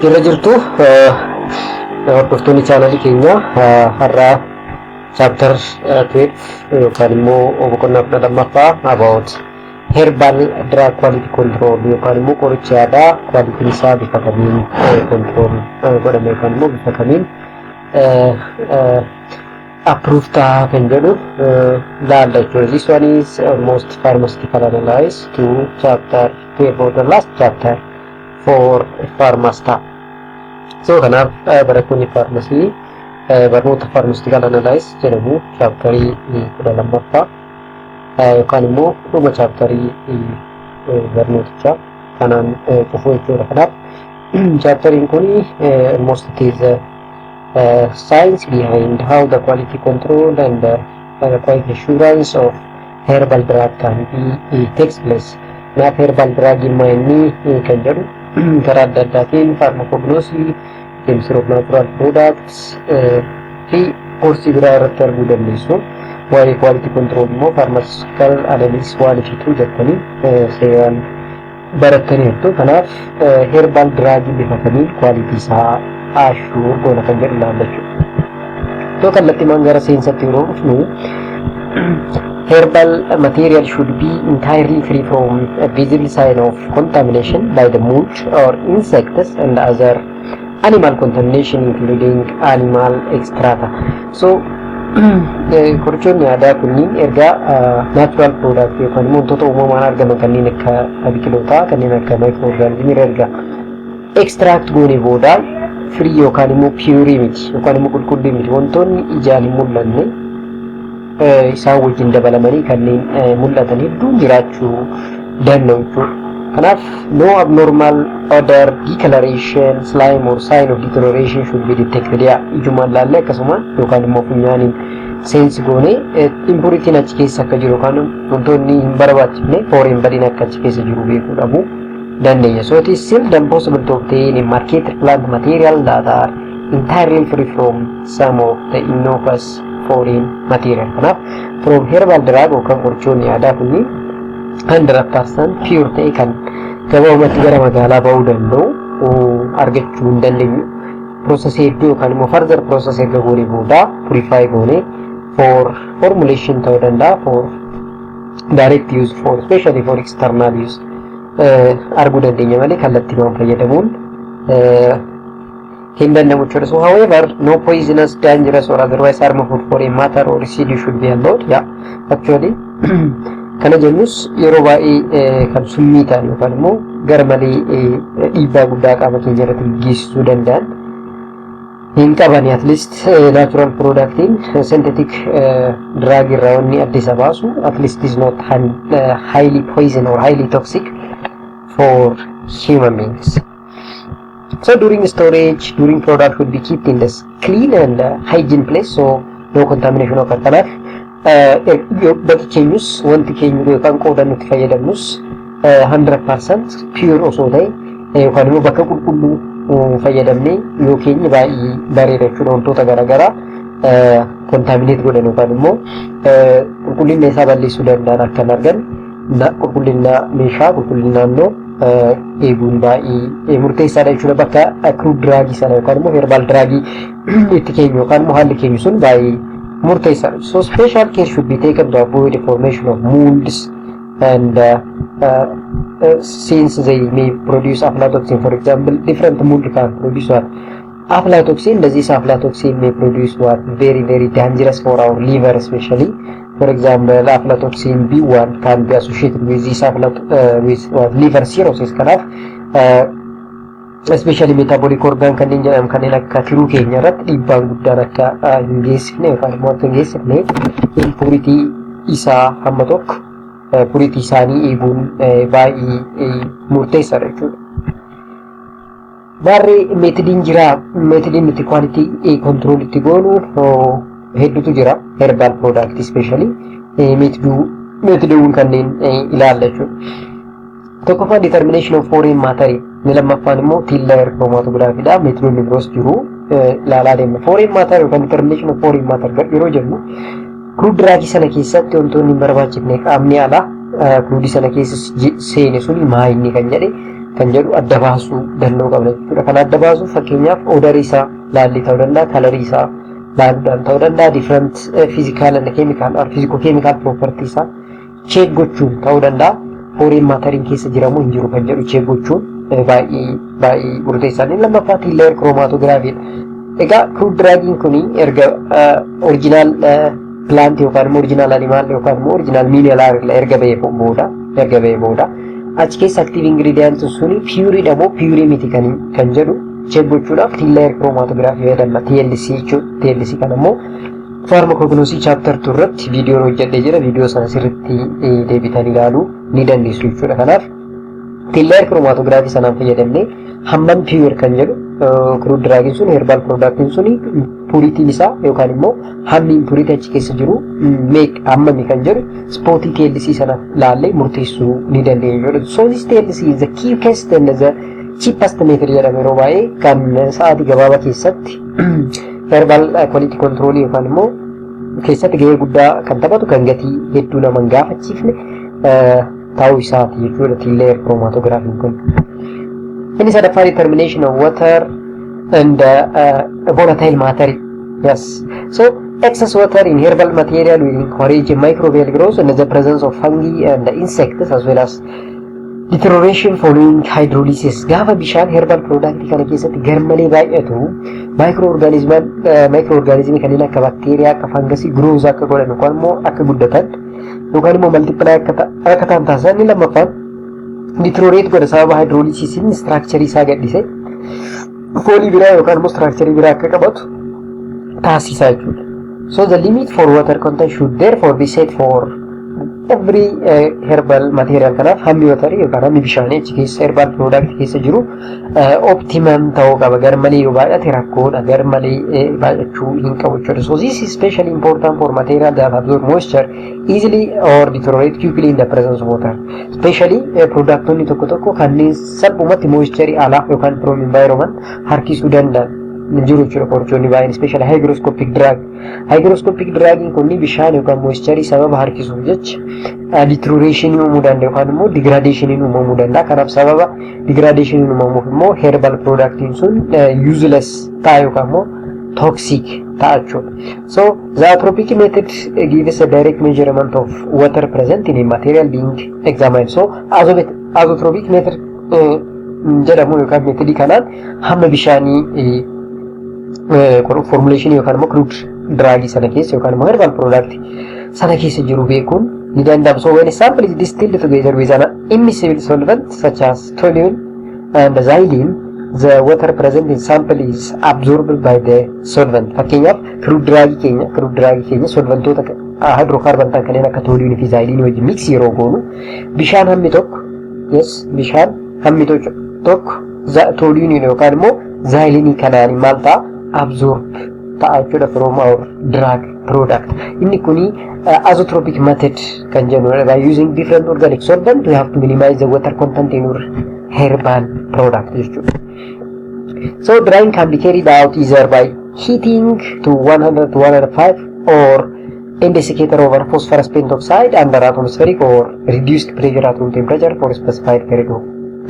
Irra jirtu hordoftoonni chaanalii keenya har'a chapter 12 yookaan immoo boqonnaa 12ffaa about herbal drug quality control yookaan immoo qoricha aadaa quality isaa bifa kamiin control godhame yookaan immoo bifa kamiin approved ta'a kan jedhu laalla jechuudha. This one is almost pharmaceutical analysis to chapter 12 or the last chapter for pharmacista. So kanaaf barattoonni pharmacy barnoota pharmaceutical analysis jedhamu chapterii 12ffaa yookaan immoo dhuma chapterii barnootichaa kanaan cufu jechuudha. Kanaaf chapteriin kun almost it is science behind how the quality control and the quality assurance of herbal drug can be takes place. Kanaaf herbal drug inni kan jedhu karaa adda addaatiin pharmacognosy, chemistry of natural products fi qorsii biraa irratti arguu dandeessu. Waa'ee quality control immoo pharmaceutical analysis waan ifituu jettanii seeraan barattanii jirtu. Kanaaf herbal drug bifa kamiin quality isaa assure goona kan jedhu ilaalla jechuudha. Iddoo kallattiimaan gara seensatti yeroo dhufnu herbal material should be entirely free from a visible sign of contamination by the mulch or insects and other animal contamination including animal extracta. So qorichoonni aadaa kunniin erga natural product yookaan immoo wantoota uumamaan argaman kanneen akka biqilootaa kanneen akka microorganismii erga extract goone booda free yookaan immoo pure miti yookaan immoo qulqulluu miti wantoonni ijaan hin mul'anne isaan wajjin dabalamanii kanneen mul'atan hedduun jiraachuu danda'u jechuudha. Kanaaf no abnormal odor, decoloration, slime or sign of deterioration should be detected. Ijumaan laallee akkasuma yookaan immoo funyaaniin seensi goonee impuritiin achi keessa akka jiru yookaan wantoonni hin barbaachifne foreign badiin akka achi keessa jiru beekuu dhabuu dandeenya. So it is still impossible to obtain a marketed plant material that are entirely free from some of the innocuous foreign material. Kanaaf from herbal drug yookaan qorichoonni aadaa kunniin 100% pure ta'e kan gabaabumatti gara magaalaa ba'uu danda'u argachuu hin dandeenyu. Process hedduu yookaan immoo further process erga goonee booda purify goonee for formulation ta'uu danda'a, for direct use, for especially for external use arguu dandeenya malee kallattiimaan fayyadamuun hin danda'amu jechuudha. So however, no poisonous, dangerous or otherwise harmful for a matter or residue should be allowed. Actually kana jennus yeroo baay'ee kan summii ta'an yookaan immoo gara malee dhiibbaa guddaa qaama keenya irratti geessisuu danda'an hin qabani. At least natural productiin synthetic drug irraa wanni adda isa baasu at least is not highly poison or highly toxic for human beings. So during storage, during product should be kept in this clean and hygiene place, so no contamination occur. Kanaaf bakki keenyus wanti keenya yookaan qooda nuti fayyadamnus 100% pure osoo ta'e yookaan immoo bakka qulqulluu fayyadamnee yoo keenya baay'ee bareeda jechuudha. Wantoota garaagaraa contaminate godhan yookaan immoo qulqullina isaa balleessuu danda'an akka hin argan qulqullina meeshaa qulqullina naannoo eeguun baay'ee murteessaadha jechuudha. Bakka crude drug sana yookaan immoo herbal drug itti keenya yookaan immoo haalli keenya sun baay'ee murteessaadha. So special care should be taken to avoid the formation of molds and since they may produce aflatoxin, for example, different mold can produce what aflatoxin. This aflatoxin may produce what very dangerous for our liver especially. For example, aflatoxin B1 can be associated with this with liver cirrhosis. Kanaaf especially metabolic organ kanneen jedhaman kanneen akka tiruu keenya irratti dhiibbaa guddaan akka hin geessifne yookaan immoo akka hin geessifne impuritii isaa hamma tokko puritii isaanii eeguun baay'ee murteessaadha jechuudha. Barri meetodiin jira. Meetodiin nuti quality control itti goonu hedduutu jira. Herbal product especially meetodiiwwan kanneen ilaalla jechuudha. Tokkoffaan determination of foreign matter, inni lammaffaan immoo tiller chromatographidha. Meetodiin biroos jiru ilaalaa deemna. Foreign matter yookaan determination of foreign matter yeroo jennu crude drug sana keessatti wantoonni hin barbaachifne qaamni alaa crude sana keessa seene suni maayinni kan jedhe kan jedhu adda baasuu danda'uu qabna jechuudha. Kan adda baasuu fakkeenyaaf odor isaa laalli ta'uu danda'a, kalarii isaa laaluudhaan ta'uu danda'a, different physical and chemical or physico-chemical properties isaa check gochuun ta'uu danda'a. Foreign matteriin keessa jiramu hin jiru kan jedhu check gochuun baay'ee murteessaadha. Lammaffaa layer chromatography. Egaa crude dragging kuni erga original plant yookaan immoo original animal yookaan immoo original mineral irraa erga ba'ee booda achi keessa active ingredient suni pure dha pure miti kan jedhu check gochuudhaaf layer chromatography fayyadamna. TLC jechuudha. TLC kan immoo pharmacognosy chapter 2 irratti viidiyoo hojjedhee jira. Viidiyoo sana sirriitti deebitanii ilaaluu ni dandeessu jechuudha. Kanaaf layer chromatography sanaan fayyadamnee hammam pure kan jedhu crude dragging sun herbal productiin suni purity isaa yookaan immoo hammi purity achi keessa jiru make hammami kan jedhu spotty TLC sana laallee murteessuu ni dandeenya jechuudha. So this TLC is the quickest and the cheapest method jedhama yeroo baay'ee kan sa'aatii gabaabaa keessatti herbal quality control yookaan immoo keessatti gahee guddaa kan taphatu kan gatii hedduu nama hin gaafachiifne ta'uu isaati jechuudha. Layer chromatography kun. Inni sadaffaa determination of water and volatile matter. Yes. So excess water in herbal material will encourage microbial growth and the presence of fungi and insects as well as deterioration following hydrolysis. Gaafa bishaan herbal product kana keessatti garmalee baay'atu microorganism kanneen akka bacteria akka fungus growth akka godhan yookaan immoo akka guddatan yookaan immoo multiply akka ta'an taasisan. Inni lammaffaan deteriorate godha sababa hydrolysisin structure isaa gadhise foolii biraa yookaan immoo structure biraa akka qabatu taasisa jechuudha. So the limit for water content should therefore be set for every herbal material. Kanaaf hammi watarii yookaan hammi bishaanii achi keessa herbal product keessa jiru optimum ta'uu qaba. Garmalee yoo baay'ate rakkoodha. Garmalee baay'achuu hin qabu jechuudha. So this is especially important for material that absorb moisture easily or deteriorate quickly in the presence of water. Especially productonni tokko kanneen salphumatti moisture alaa yookaan from environment harkisuu danda'an jiru jechuudha. Qorichoonni baay'een especially hygroscopic drug. Hygroscopic drugging kunni bishaan yookaan moisture sababa harkisuuf jecha deterioration uumuu danda'a yookaan immoo degradation uumuu danda'a. Kanaaf sababa degradation uumamuuf immoo herbal productiin sun useless ta'a yookaan immoo toxic ta'a jechuudha. So the appropriate method gives a direct measurement of water present in a material being examined. So azotropic method jedhamu yookaan metodii kanaan hamma bishaanii formulation yookaan immoo crude drug sana keessa yookaan immoo herbal product sana keessa jiru beekuun ni danda'ama. So when a sample is distilled together with an immiscible solvent such as toluene and xylene, the water present in sample is absorbed by the solvent. Fakkeenyaaf crude drug keenya solventoota hydrocarbon ta'an kanneen akka toluene fi xylene wajjin mix yeroo goonu bishaan hammi tokko toluene yookaan immoo xylene kanaan maal ta'a absorb ta'a jechuudha from our drug product. Inni kuni azotropic method kan jennu by using different organic solvent we have to minimize the water content in our herbal product jechuudha. So drying can be carried out either by heating to 100 to 105 or in desiccator over phosphorus pentoxide under atmospheric or reduced pressure at room temperature for a specified period of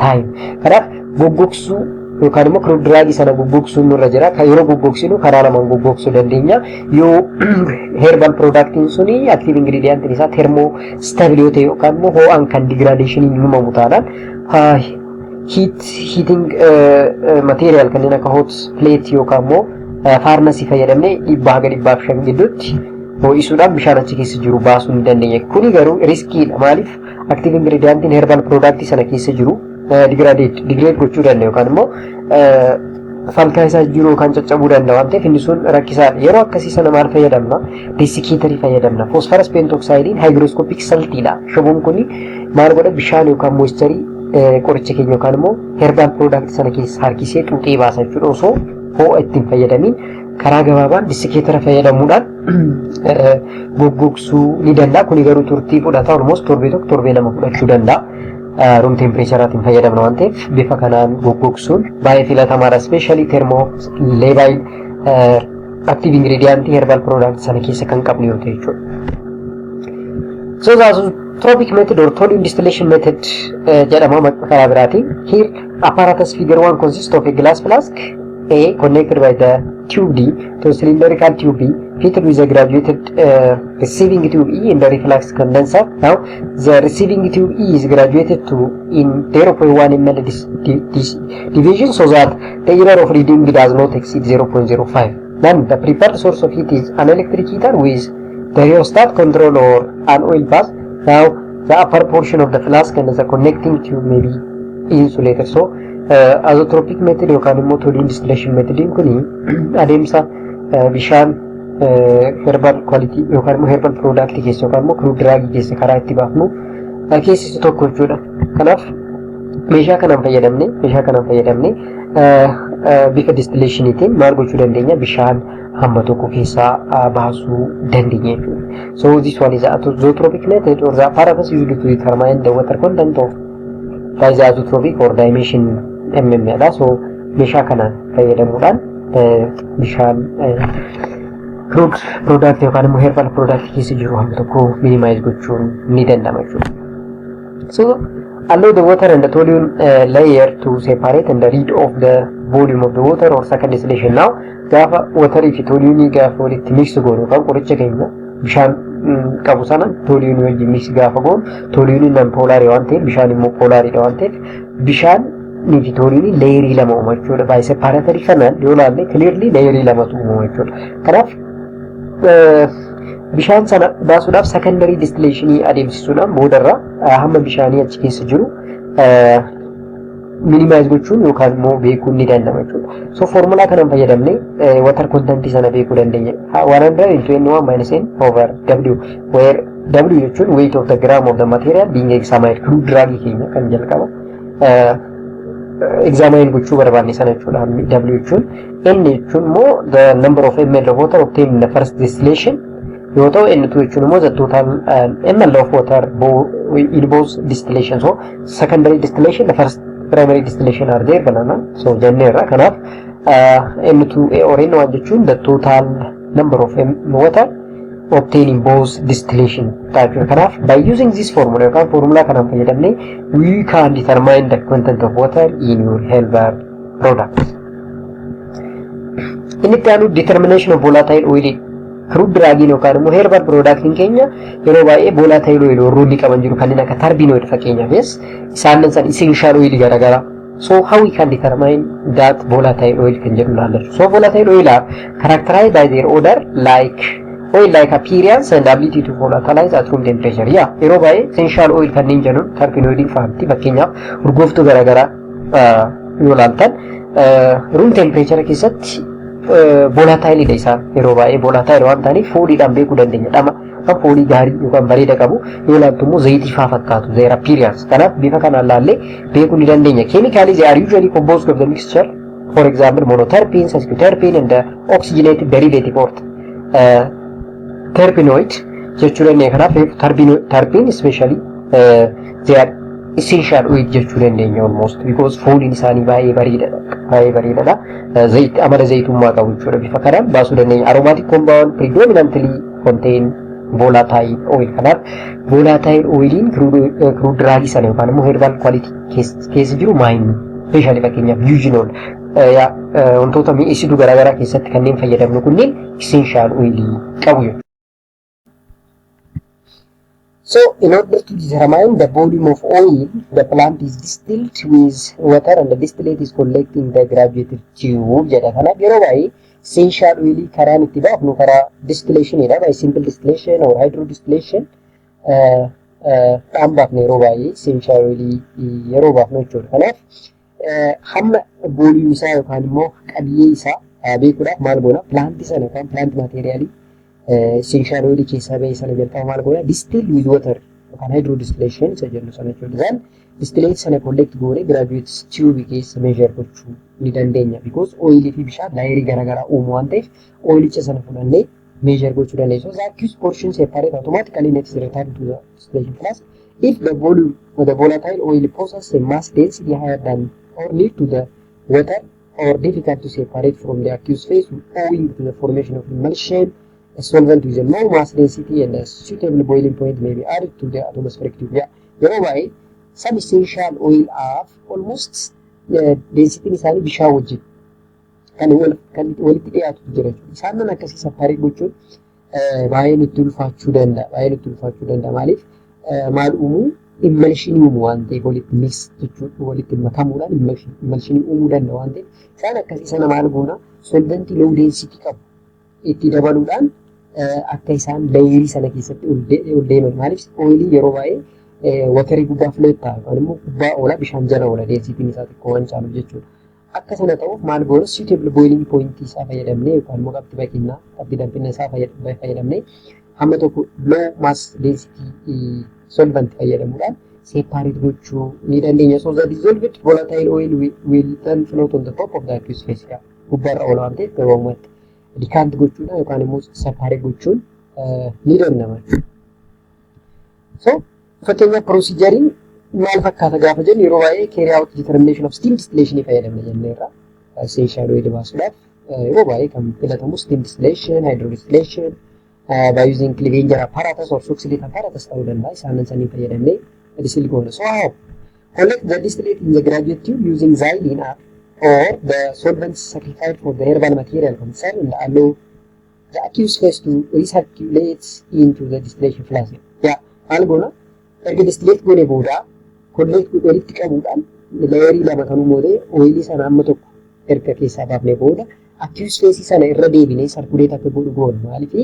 time. Kanaaf goggogsuu yookaan immoo crude drug sana goggogsuu nurra jira. Kan yeroo goggogsinu karaa lamaan goggogsuu dandeenya. Yoo herbal productiin suni active ingredient isaa thermostable yoo ta'e yookaan immoo ho'aan kan degradation uumamu taanaan heating material kanneen akka hot plate yookaan immoo furnace fayyadamnee 100-105 gidduutti ho'isuudhaan bishaan achi keessa jiru baasuu ni dandeenya. Kuni garuu riskiidha. Maaliif active ingredientiin herbal product sana keessa jiru degrade gochuu danda'a yookaan immoo falkaa isaa jiru yookaan caccabuu danda'a waan ta'eef inni sun rakkisaadha. Yeroo akkasii sana maal fayyadamna? Desiccator fayyadamna. Phosphorus pentoxide hygroscopic saltidha. Shoboon kuni maal godha? Bishaan yookaan moisture qoricha keenya yookaan immoo herbal product sana keessa harkisee xuuxee baasa jechuudha. Osoo ho'a ittiin fayyadamiin karaa gabaabaan desiccator fayyadamuudhaan goggogsuu ni danda'a. Kuni garuu turtii fudhata. Almost torbee lama fudhachuu danda'a. Room temperature atiin fayyadamna waan ta'eef bifa kanaan goggogsuun baay'ee filatamaadha. Especially thermolabile active ingredient herbal product sana keessa kan qabnu yoo ta'e jechuudha. So Tropic method or toluene distillation method jedhama karaa biraatiin. Here apparatus figure 1 consists of a glass flask A connected by the tube D to a cylindrical tube B fitted with a graduated receiving tube E and the reflux condenser. Now the receiving tube E is graduated to in 0.1 ml division so that the error of reading does not exceed 0.05. Then the prepared source of heat is an electric heater with the rheostat control or an oil bath. Now the upper portion of the flask and the connecting tube may be insulated. So azotropic method yookaan immoo toluene distillation method kuni adeemsa bishaan herbal quality yookaan immoo herbal product keessa yookaan immoo crude drug keessa karaa itti baafnu keessatti tokko jechuudha. Kanaaf meeshaa kanaan fayyadamne bifa distillationiitiin maal gochuu dandeenya bishaan hamma tokko keessaa baasuu dandeenya jechuudha. So this one is azotropic method or the apparatus used to determine the water content of the azotropic or dimension dha. So meeshaa kanaan fayyadamuudhaan bishaan crude product yookaan immoo herbal product keessa jiru hamma tokko minimize gochuun ni danda'ama jechuudha. So allow the water and the toluene layer to separate and read off the volume of the water or second distillation. Now gaafa water fi toluene gaafa walitti mix goonu yookaan qoricha keenya bishaan qabu sana toluene wajjin mix gaafa goonu toluene non polar waan ta'eef bishaan immoo polar dha waan ta'eef bishaan ni fi toluene layerii lama uuma jechuudha. By separatory kanaan yoo ilaalle clearly layerii lamatu uuma jechuudha. Kanaaf bishaan sana baasuudhaaf secondary distillation adeemsisuudhaan boodarra hamma bishaanii achi keessa jiru minimize gochuun yookaan immoo beekuun ni danda'ama jechuudha. So formula kanaan fayyadamne water content sana beekuu dandeenya. 121 minus n over w where w jechuun weight of the gram of the material being examined crude drug keenya kan jalqaba examine gochuu barbaanne sana jechuudha. w jechuun n jechuun immoo the number of ml of water obtained in the first distillation yoo ta'u n2 jechuun immoo the total ml of water in both distillation. So secondary distillation the first primary distillation are there banana. So jenneerra kanaaf n2 or n1 jechuun the total number of water obtained in both distillation type. Kanaaf by using this formula yookaan formula kanaan fayyadamne we can determine the content of water in your herbal products. Inni itti aanu determination of volatile oil crude drug yookaan immoo herbal product keenya yeroo baay'ee volatile oil warroonni qaban jiru kanneen akka tarbinoid fakkeenyaaf isaan san essential oil garagara. So how we can determine that volatile oil kan jedhu laallachu. So volatile oil are characterized by their odor like oil like appearance and ability to volatilize at room temperature. Yeroo baay'ee essential oil kanneen jedhuun tarbinoid fa'aatti fakkeenyaaf urgooftuu garagara yoo laaltan room temperature keessatti volatile dha isaan yeroo baay'ee volatile waan ta'aniif fooliidhaan beekuu dandeenya. Dhama kan foolii gaarii yookaan bareeda qabu yoo laaltu immoo zayitii fa'aa fakkaatu their appearance. Kanaaf bifa kanaan laallee beekuu ni dandeenya. Chemically they are usually composed of the mixture for example monoterpene, sesquiterpene and the oxygenated derivative or terpenoid jechuu dandeenya. Kanaaf terpene especially they are essential oil jechuu dandeenya almost because fooliin isaanii baay'ee bareedadha. Zayit amala zayitummaa qabu jechuudha. Bifa kanaan baasuu dandeenya. Aromatic compound predominantly contain volatile oil. Kanaaf volatile oiliin crude drug sana yookaan immoo herbal quality keessa jiru maayini especially fakkeenyaaf eugenol wantoota mi'eessituu garaagaraa keessatti kanneen fayyadamnu kunneen essential oilii qabu jechuudha. So, in order to determine the volume of oil, the plant is distilled with water and the distillate is collected in the graduated tube. Kanaaf yeroo baay'ee essential oil karaan itti baafnu karaa distillation by simple distillation or hydro distillation dhaan baafne yeroo baay'ee essential oil yeroo baafnu jechuudha. Kanaaf hamma volume isaa yookaan immoo qabiyyee isaa beekuudhaaf maal goona plantii sana yookaan plant materialii essential oil keessaa ba'e sana jalqaba maal goona distill with water yookaan hydro distillation isa jennu sana jechuudha. Isaan distillate sana collect goone graduate tube keessa measure gochuu ni dandeenya because oil fi bishaan laayerii garaagaraa uumu waan ta'eef oilicha sana fudhannee measure gochuu dandeenya. So the accused portion separate automatically and it is returned to the distillation flask if the volume of the volatile oil possesses a mass density higher than or near to the water or difficult to separate from the accused phase owing to the formation of emulsion A solvent with a low mass density and a suitable boiling point may be added to the atmospheric tube. Yeah, yeroo baay'ee some essential oil have almost density isaanii bishaan wajjin kan walitti dhiyaatu jira jechuudha. Isaan akkasii saffaarii gochuun baay'ee nutti ulfaachuu danda'a. Maaliif maal uumuu immalshinii uumu waan ta'eef walitti mix jechuudha. Walitti makamuudhaan immalshinii uumuu danda'a waan ta'eef isaan akkasii sana maal goona solventii low density qabu itti dabaluudhaan akka isaan layerii sana keessatti ol deeman. Maaliif oilii yeroo baay'ee watarii gubbaa fileet ta'a yookaan immoo gubbaa oola bishaan jala oola densitiin isaa xiqqoo waan caaluuf jechuudha. Akka sana ta'uuf maal goona suitable boiling point isaa fayyadamnee yookaan immoo qabxii baqinnaa qabxii danfina isaa fayyadamnee hamma tokko low mass density solvent fayyadamuudhaan separate gochuu ni dandeenya. So the dissolved volatile oil will then float on the top of the aqueous phase. Gubbaarra oola waan ta'eef gabaabumatti decant gochuudhaan yookaan immoo separate gochuun ni danda'ama. So fakkeenyaaf proceduriin maal fakkaata gaafa jennu yeroo baay'ee carry out determination of steam distillation fayyadamna jenneerra. Essential oil baasuudhaaf yeroo baay'ee kan filatamu steam distillation, hydrodistillation by using Clevenger apparatus or succinate apparatus ta'uu danda'a. Isaanan saniin fayyadamnee distill goona. So how? Collect the distillate in the graduate tube using xylene or the solvents sacrificed for the herbal material concerned and allow the aqueous phase to recirculate into the distillation flask. Yeah, maal goona? Erga distillate goone booda collect walitti qabuudhaan layerii lama kan uumee oilii sana amma tokko erga keessaa baafnee booda aqueous phase sana irra deebinee circulate akka godhu goona. Maaliif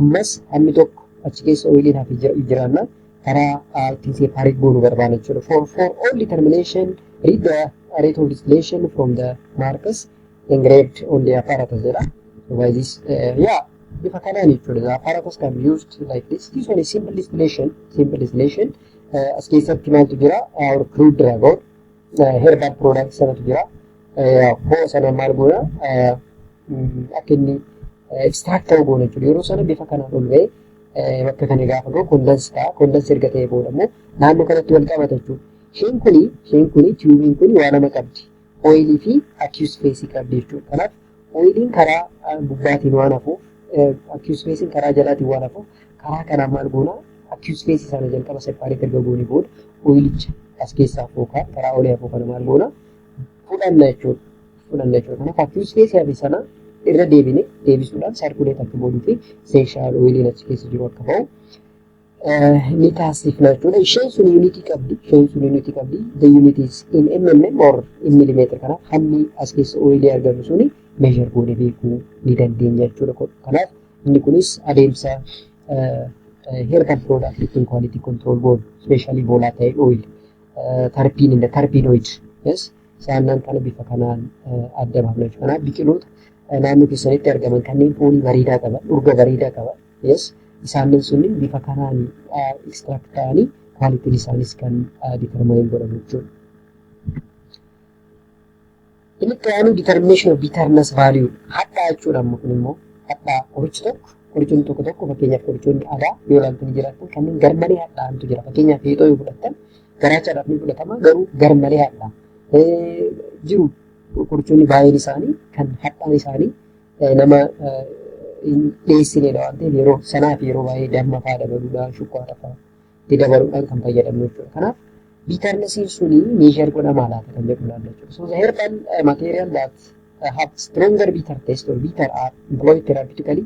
ammas hammi tokko achi keessa oiliin hafi jiraanna karaa ittiin separate goonu barbaanna jechuudha. For all determination, read the rate of distillation from the markers engraved on the apparatus jedha. So by this, bifa kanaan jechuudha. The apparatus can be used like this. This one is simple distillation. As keessatti maaltu jira? Our crude dragon, herbal product sanatu jira. Hoo sana maal goona? Akka inni extract ta'uu goona jechuudha. Yeroo sana bifa kanaan ol ba'ee bakka kana gaafa ga'u condense ta'a. Condense erga ta'ee booda immoo naannoo kanatti wal qabata jechuudha. Isheen kuni tiyuubiin kuni waa lama qabdi. Oilii fi aqueous phase qabdi jechuudha. Kanaaf oiliin karaa gubbaatiin waan hafuuf aqueous phase karaa jalaatiin waan hafuuf karaa kanaan maal goona aqueous phase sana jalqaba separate erga goonee booda oilicha as keessaa fookaa karaa olee hafuu kana maal goona fudhanna jechuudha. Kanaaf aqueous phase hafi sana irra deebisuudhaan circulate akka godhuu fi essential oiliin achi keessa jiru akka ba'u ni taasifna jechuudha. Isheen sun unity qabdi. The unit is in mm or in millimeter. Kanaaf hammi as keessa oilii argamu suni measure goone beekuu ni dandeenya jechuudha. Kanaaf inni kunis adeemsa herbal product ittiin quality control goonu especially volatile oil terpenoid isaannan kana bifa kanaan adda baafna jechuudha. Kanaaf biqiloota naannoo keessanitti argaman kanneen foolii bareedaa qaban, urga bareedaa qaban isaanin sunniin bifa kanaan extract ta'anii quality isaanis kan determine godhamu jechuudha. Inni kaanu determination of bitterness value hadhaa jechuudha. Amma kun immoo hadhaa qorichoonni tokko fakkeenyaaf qorichoonni aadaa yoo ilaaltanii jiraatan kanneen garmalee hadhaa'antu jira. Fakkeenyaaf heexoo yoo fudhattan garaachaadhaaf ni fudhatama garuu garmalee hadhaa jiru. Qorichoonni baay'een isaanii kan hadhaan isaanii nama dhiyeessineedha waan ta'eef yeroo sanaaf yeroo baay'ee damma fa'aa dabaluudhaan shukkaara fa'aa itti dabaluudhaan kan fayyadamnu jechuudha. Kanaaf bitternessiin suni meeshar godhamaa laata kan jedhu ilaalla jechuudha. So the herbal material that have stronger bitter taste or bitter are employed therapeutically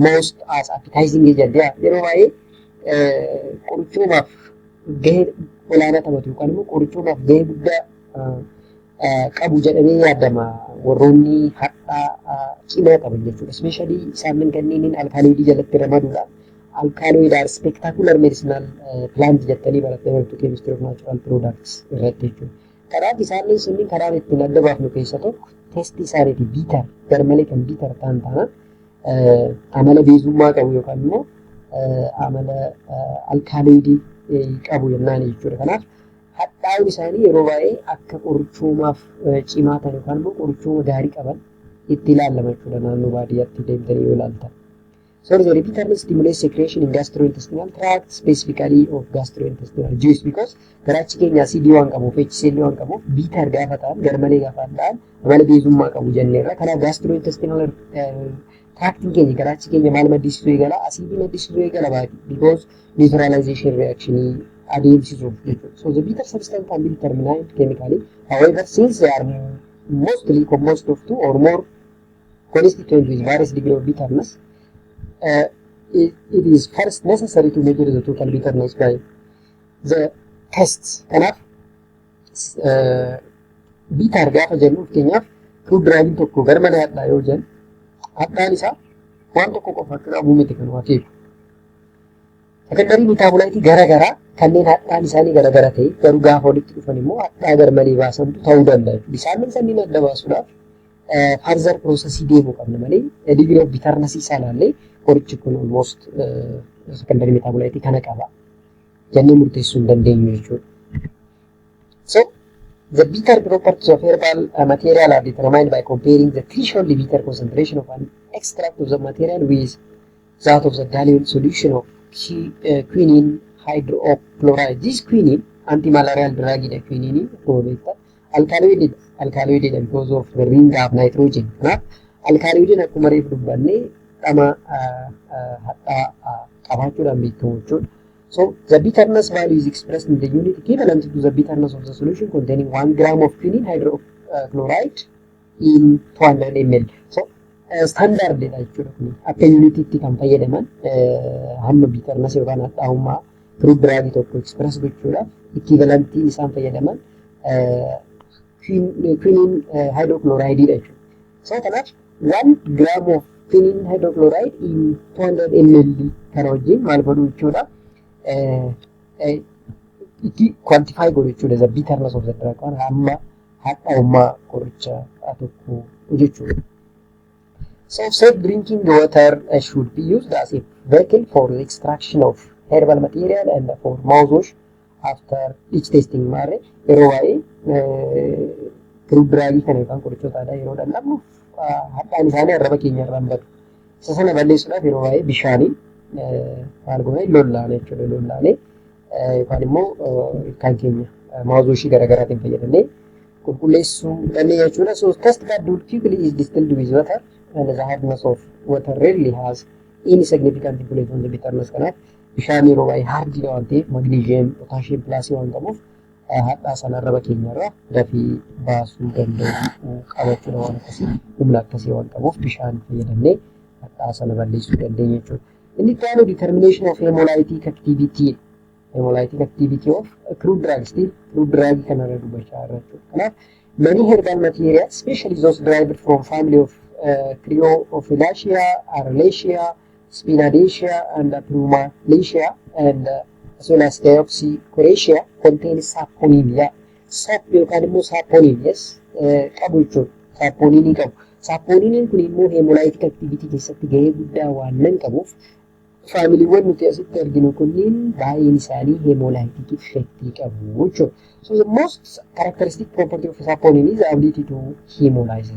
most as appetizing agent. Yeroo baay'ee qorichoomaaf gahee olaanaa taphatu yookaan immoo qorichoomaaf gahee guddaa qabu jedhamee yaadama warroonni hadhaa cimaa qaban jechuudha. Especially isaanin kanneen alkaaloidii jalatti ramaduudhaan alkaaloid are spectacular medicinal plant jettanii barattee bartu chemistry of natural products irratti jechuudha. Kanaaf isaanin sunniin karaa ittiin adda baafnu keessa tokko testi isaaniiti biitar garmalee kan biitar ta'an taanaan amala beezummaa qabu yookaan immoo amala alkaaloidii qabu jennaan jechuudha. Kanaaf hadhaa'uun isaanii yeroo baay'ee akka qorichoomaaf cimaa ta'an yookaan immoo qorichooma gaarii qaban itti ilaalama jechuudha naannoo baadiyyaatti deemtanii yoo ilaaltan. So the bitterness stimulates secretion in gastrointestinal tract, specifically of gastrointestinal juice, because garaachi keenya acidii waan qabuuf HCl waan qabuuf bitter gaafa ta'an garmalee gaafa ta'an amala beezummaa qabu jenneerra. Kanaaf gastrointestinal Traktiin keenya garaachi keenya maal maddisiisuu eegala? Asiidii maddisiisuu eegala baay'ee because neutralization reaction adeemsisuuf jechuudha. So the bitter substance can be determined chemically. However, since they are mostly composed of two or more constituents with various degree of bitterness, it is first necessary to measure the total bitterness by the tests. Kanaaf bitter gaafa jennu fakkeenyaaf fruit draagiin tokko gara mana hadhaa yoo jennu hadhaan isaa waan tokko qofa akka qabu miti kan waateefu. Secondarii metabolites garaagaraa kanneen hadhaan isaanii garaagara ta'e garuu gaafa walitti dhufan immoo hadhaa garmalee baasantu ta'uu danda'a. Isaan sanniin adda baasuudhaaf further processii deemuu qabna malee degree of bitterness isaa ilaallee qorichi kun almost secondarii metabolites kana qaba jennee murteessuu hin dandeenyu jechuudha. So the bitter properties of herbal material are determined by comparing the threshold bitter concentration of an extract of the material with that of the dilute solution of quinine hydrochloride. This quinine anti-malarial drug is quinine alkaloid because of the ring of nitrogen. Alkaloid akkuma reef dubbanne dhama qabaachuudhaan beekamu jechuudha. So the bitterness value is expressed in the unit equivalent to the bitterness of the solution containing 1 gram of quinine hydrochloride in 200 ml. So standard dha jechuudha kun akka unitiitti kan fayyadaman hamma bitterness yookaan hadhaa'ummaa fruit drug tokko express gochuudhaaf equivalentii isaan fayyadaman quinine hydrochloride dha jechuudha. So kanaaf 1 gram of quinine hydrochloride in 200 ml kan wajjin maal godhu jechuudha. Itti quantify godhu jechuudha the bitterness of the drug waan hamma hadhaa'ummaa qoricha tokko jechuudha. So safe drinking water should be used as a vehicle for the extraction of herbal material and for mouthwash after each tasting. Maarre yeroo baay'ee fruit drug kana yookaan qorichootaadha yeroo dhandhamnu hadhaan isaanii arraba keenya irraan badu. Isa sana balleessuudhaaf yeroo baay'ee bishaaniin maal goone lollaane jechuudha lollaane yookaan immoo kan keenya mouthwash garaagaraatiin fayyadamnee qulqulleessuu dandeenya jechuudha. So test that quickly is distilled with water and the hardness of water rarely has any significant influence on the bitterness. Kanaaf bishaan yeroo baay'ee hardii waan ta'eef magnesium, potassium plus waan qabuuf hadhaa sana arraba keenyarraa dafii baasuu danda'u qabachuudha waan akkasii humna akkasii waan qabuuf bishaan fayyadamnee hadhaa sana balleessuu dandeenya jechuudha. Inni itti determination of hemolytic activity. Hemolytic activity of crude drug still crude drug kanarra dubbachaa irra jechuudha. Kanaaf many herbal materials, especially those derived from family of Cryophyllaceae, Aralaceae, Spinadaceae, and Plumulaceae, and as well as Deoxychoracea, contain saponin. Sap yookaan immoo saponin qabu jechuudha. Saponini qabu. Saponiniin kun immoo hemolytic activity keessatti gahee guddaa waan nan qabuuf faamiliiwwan nuti asitti arginu kunniin baay'een isaanii hemolytic effect qabu jechuudha. So the most characteristic property of saponin is the ability to hemolyze.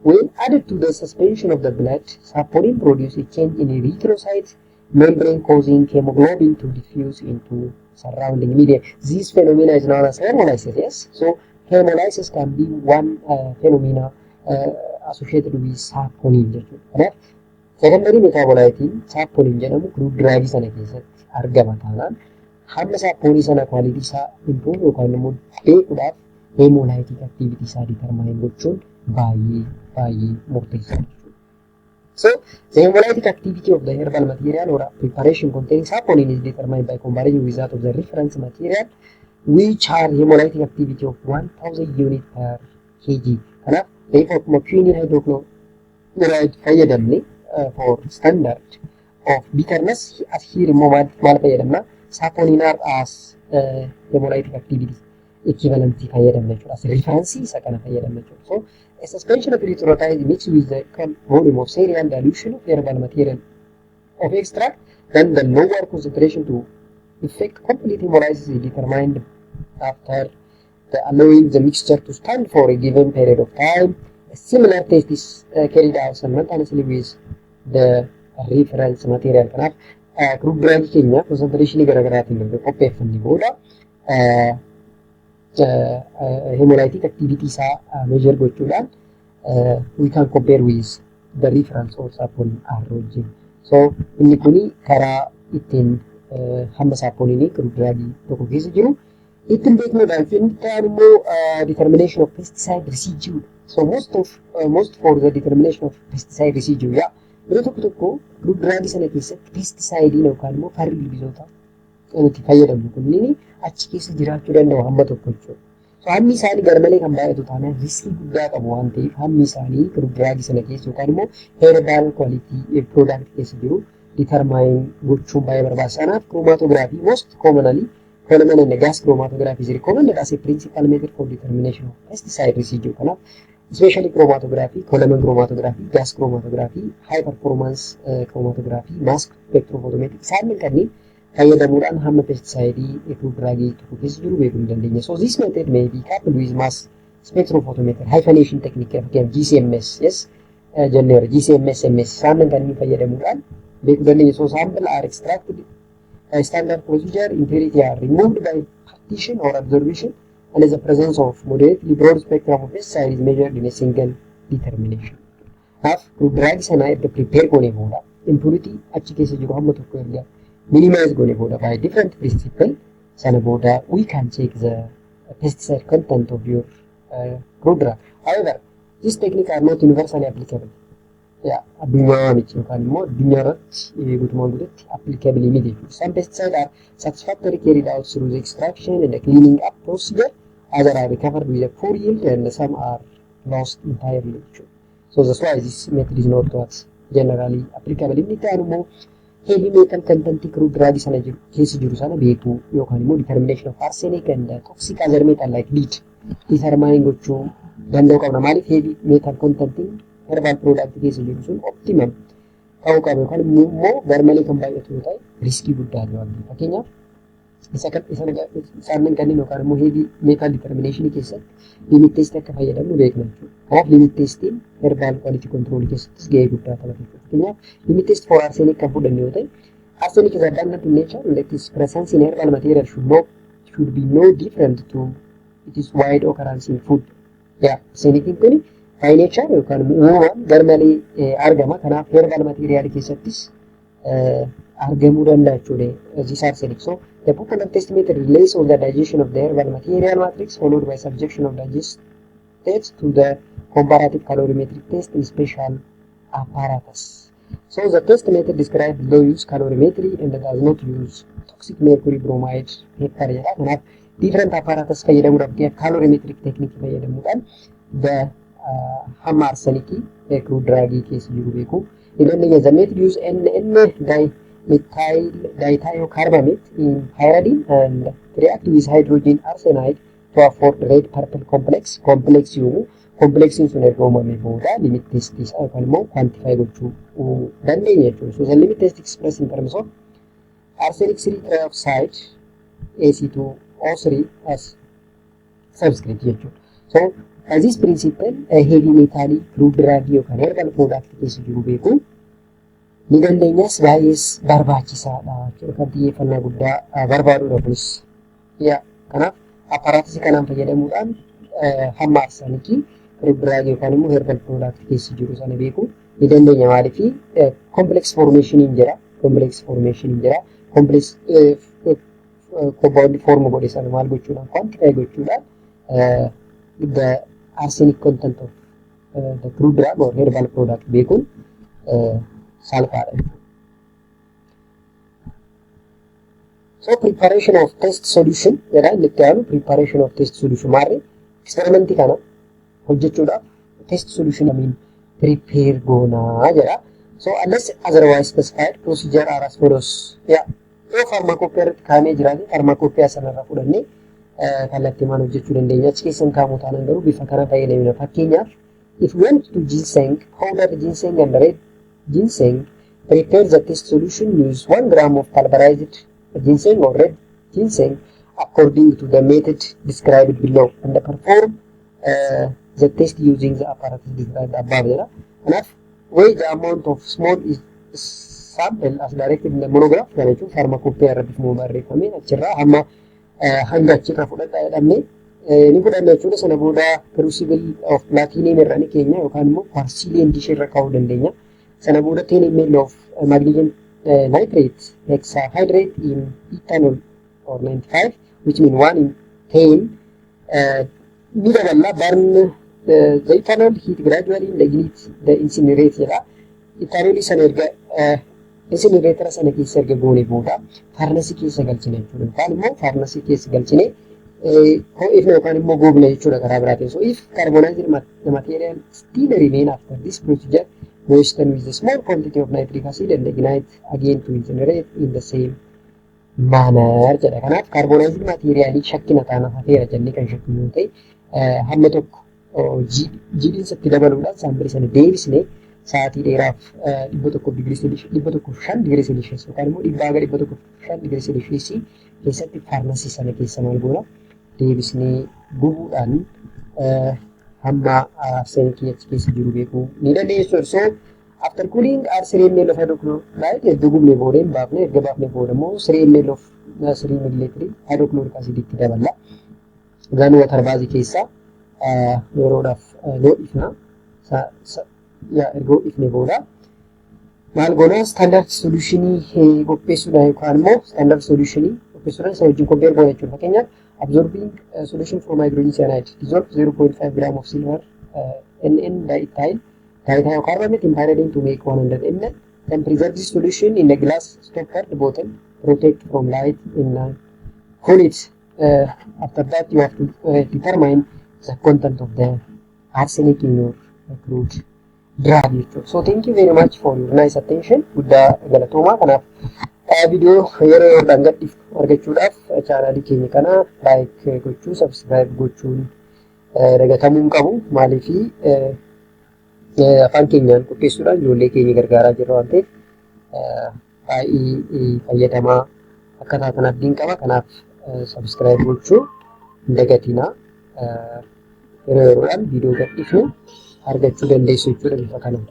When added to the suspension of the blood, saponin produces a change in erythrocyte membrane causing hemoglobin to diffuse into surrounding media. This phenomenon is known as hemolysis. Yes, so hemolysis can be one phenomena associated with saponin. Secondary metabolite saponin jedhamu crude drug sana keessatti argama taanaan hamma saponii sana quality isaa improve yookaan immoo beekuudhaaf hemolytic activity isaa determine gochuun baay'ee murteessaadha. So the hemolytic activity of the herbal material or preparation containing saponin is determined by comparison with that of the reference material, which are hemolytic activity of 1000 unit per kg. Kanaaf reefa akkuma quinine hydrochloride fayyadamne for standard of bitterness as here immoo maal fayyadamna saponin as hemolytic activity equivalent fayyadamna jechuudha. As reference isa kana fayyadamna jechuudha. So a suspension of erythrocyte mixed with the volume of cereal dilution of herbal material of extract, then the lower concentration to effect complete hemolysis is determined after allowing the mixture to stand for a given period of time. A similar test is carried out simultaneously with the reference material. Kanaaf crude drug keenya concentration garaagaraatiin qopheeffannee booda hemolytic activity isaa measure gochuudhaan we can compare with the reference or sappoon are wajjin. So inni kuni karaa ittiin hamma sappoonii kirudiraagii tokko keessa jiru ittiin beeknuudhaaf inni ta'an immoo determination of pesticide residue. So most for the determination of pesticide residue yeroo tokko kirudiraagii sana keessatti pesticide yookaan immoo farri ilbiisota itti fayyadamnu kunniin achi keessa jiraachuu danda'u hamma tokko jechuudha. So hammi isaanii garmalee kan baay'atu taanaan riskii guddaa qabu waan ta'eef hammi isaanii kirudiraagii sana keessa yookaan immoo herbal quality product keessa jiru determine gochuun baay'ee barbaachisaadha. Kanaaf chromatography most commonly Coleman and gas chromatography is recommended as a principal method for determination of pesticide residue. Kanaaf especially chromatography, Coleman chromatography, gas chromatography, high performance chromatography, mass spectrophotometry isaan kanneen fayyadamuudhaan hamma pesticide kirudiraagii tokko keessa jiru beekuu dandeenya. So this method may be coupled with mass spectrophotometer hyphenation technique again GCMS jenneera GCMS MS isaan kanneen fayyadamuudhaan beekuu dandeenya. So sample are extracted standard procedure impurity are removed by partition or absorption and as the presence of moderately broad spectrum of pesticide is measured in a single determination. Kanaaf kirudiraagii sana erga prepare goonee booda impurity achi keessa jiru hamma tokko erga minimize goonee booda by different principle sana booda we can check the pesticide content of your kirudiraag. However, this technique are not universally applicable. Addunyaa miti yookaan immoo addunyaa irratti guutumaan guututti applicable miti. Some pesticides are satisfactorily carried out through the extraction and the cleaning up procedure. Others are recovered with a poor yield and some are lost entirely. So that's why this method is not generally applicable. Inni ta'an immoo heavy metal content kirudiraagii sana jiru keessa jiru sana beekuu yookaan immoo determination of arsenic and toxic other metal like lead determine gochuu danda'u qabna. Maaliif heavy metal content herbal product keessa jiru sun optimum ta'uu qaba yookaan immoo garmalee kan baay'atu yoo ta'e riskii guddaa qabaatu. Fakkeenyaaf isaan kanneen yookaan immoo heavy metal determination keessatti limit test akka fayyadamnu beekna jechuudha. Kanaaf limit testiin herbal quality control keessattis gahee guddaa taphata. Fakkeenyaaf limit test for arsenic kan fudhanne yoo ta'e arsenic is abundant in nature and its presence in herbal material should be no different to its wide occurrence in food. Arsenic kun by nature yookaan uumamaan garmalee argama. Kanaaf herbal material keessattis argamuu danda'a jechuudha. This arsenic. So the popular test method relies on the digestion of the herbal material matrix followed by subjection of digestate to the comparative calorimetric test in special apparatus. So the test method describes low use calorimetry and does not use toxic mercury bromide pepper jedha. Kanaaf different apparatus fayyadamuudhaan calorimetric technique fayyadamuudhaan the hamma arsenikii kirudiraagii keessa jiru beekuu ni dandeenya. The method use N-methyl dithiocarbamate in pyridine and react with hydrogen arsenide to afford red purple complex yommuu complexiin sun erga uumamee booda limit test isaa yookaan immoo quantify gochuu dandeenya jechuudha. So the limit test expressed in terms of arsenic 3 trioxide Ac2O3 as subscript jechuudha. So as this principle heavy metal kirudiraagii yookaan herbal product keessa jiru beekuu ni dandeenyas baay'ees barbaachisaadha jechuudha. Kan xiyyeeffannaa guddaa barbaaduudha kunis. Kanaaf apparatusii kanaan fayyadamuudhaan hamma arsenikii kirudiraagii yookaan immoo herbal product keessa jiru sana beekuu ni dandeenya. Maaliif complex formation jira. Complex compound form godhe sana maal gochuudhaan quantify gochuudhaan the arsenic content of the kirudiraag or herbal product beekuun salphaadha. So preparation of test solution jedha inni itti aanu preparation of test solution maarre experiment kana hojjechuudhaaf test solution prepare goonaa jedha. So unless otherwise specified procedure are as follows. Yoo pharmacopoeia irratti kaa'amee jiraate pharmacopoeia sanarraa fudhannee kallattiimaan hojjechuu dandeenya. Achi keessan kaa'amuu taanaan garuu bifa kana fayyadamna. Fakkeenyaaf if we went to ginseng, powdered ginseng and red ginseng, prepare the test solution, use 1 gram of pulverized ginseng or red ginseng according to the method described below and perform the test using the apparatus described above. Enough weigh the amount of small sample as directed in the monograph. Kana jechuun pharmacopoeia irratti barreeffamee achirraa hamma hanga achirra fudhadhaa jedhamee ni fudhanna jechuudha. Sana booda crucible of platinum irra ni keenya yookaan immoo porcelain dish irra kaa'uu dandeenya. Sana booda 10 ml of magnesium nitrate hexahydrate in ethanol or 95, which mean 1 in 10 ni daballa. Burn the ethanol, heat gradually, ignite the incinerator. Ethanol sana erga incinerator sana keessa erga goone booda farnasii keessa galchina jechuudha. Yookaan immoo farnasii keessa galchine ho'ifna yookaan immoo googna jechuudha karaa biraatiin. So if carbonized material still remain after this procedure, moisten with a small quantity of nitric acid and ignite again to incinerate in the same manner jedha. Kanaaf carbonized materialii shakkina taana hafeera jennee kan shakku yoo ta'e hamma tokko jiidhinsatti dabaluudhaan saampilii sana deebisnee sa'aatii dheeraaf 105 digirii seelshiyas yookaan immoo 105 digirii seelshiyasii keessatti faarmasii sana keessa maal goona deebisnee gubuudhaan hamma arseenikii achi keessa jiru beekuu ni dandeessu. So after cooling our 3 ml of hydrochloride erga gubnee booda hin baafne erga baafnee booda immoo 3 ml of 3 millilitrii hydrochloric acid itti daballa. Gan water baasii keessa yeroodhaaf lo'ifna. Erga lo'ifnee booda maal goona standard solutionii qopheessuudhaan yookaan immoo standard solutionii qopheessuudhaan isa wajjin compare goona jechuudha. Fakkeenyaaf absorbing solution from hydrogen cyanide dissolve 0.5 gram of silver NN diethyl carbonate in pyridine to make 100 ml. Then preserve this solution in a glass stoppered bottle, protect from light and cool it. After that you have to determine the content of the arsenic in your crude drug. So thank you very much for your nice attention. Guddaa galatooma. Kanaaf viidiyoo yeroo yoodhaan gadhiif argachuudhaaf chaanaalii keenya kana like gochuu subscribe gochuun dagatamuu hin qabu. Maaliif afaan keenyaan qopheessuudhaan ijoollee keenya gargaaraa jirra waan ta'eef baay'ee fayyadamaa akka taatan abdiin qaba. Kanaaf subscribe gochuu hin dagatinaa. Yeroo yeroodhaan viidiyoo gadhiifnu argachuu dandeessu jechuudha bifa kanaan.